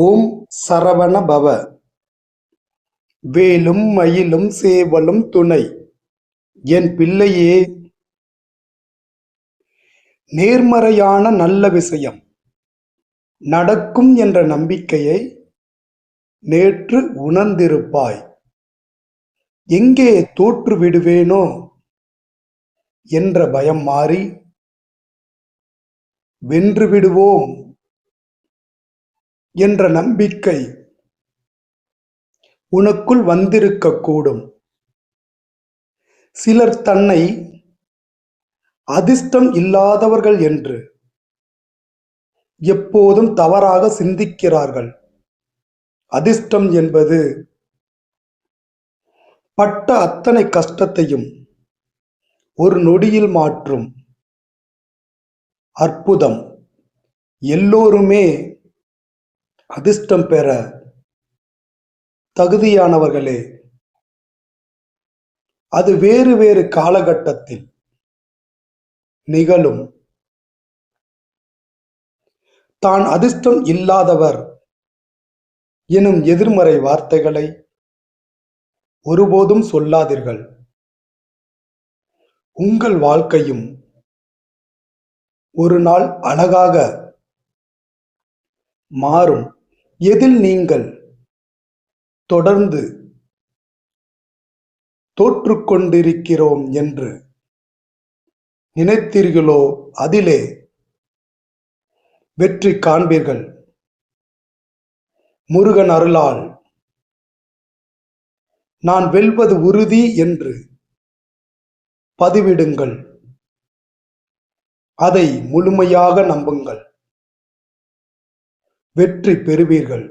ஓம் சரவண பவ. வேலும் மயிலும் சேவலும் துணை. என் பிள்ளையே, நேர்மறையான நல்ல விஷயம் நடக்கும் என்ற நம்பிக்கையை நேற்று உணர்ந்திருப்பாய். எங்கே தோற்று விடுவேனோ என்ற பயம் மாறி வென்று விடுவோம் என்ற நம்பிக்கை உனக்குள் வந்திருக்கக்கூடும். சிலர் தன்னை அதிர்ஷ்டம் இல்லாதவர்கள் என்று எப்போதும் தவறாக சிந்திக்கிறார்கள். அதிர்ஷ்டம் என்பது பட்ட அத்தனை கஷ்டத்தையும் ஒரு நொடியில் மாற்றும் அற்புதம். எல்லோருமே அதிர்ஷ்டம் பெற தகுதியானவர்களே. அது வேறு வேறு காலகட்டத்தில் நிகழும். தான் அதிர்ஷ்டம் இல்லாதவர் எனும் எதிர்மறை வார்த்தைகளை ஒருபோதும் சொல்லாதீர்கள். உங்கள் வாழ்க்கையும் ஒரு நாள் அழகாக மாறும். எதில் நீங்கள் தொடர்ந்து தோற்றுக்கொண்டிருக்கிறோம் என்று நினைத்தீர்களோ அதிலே வெற்றி காண்பீர்கள். முருகன் அருளால் நான் வெல்வது உறுதி என்று பதிவிடுங்கள். அதை முழுமையாக நம்புங்கள். வெற்றி பெறுவீர்கள்.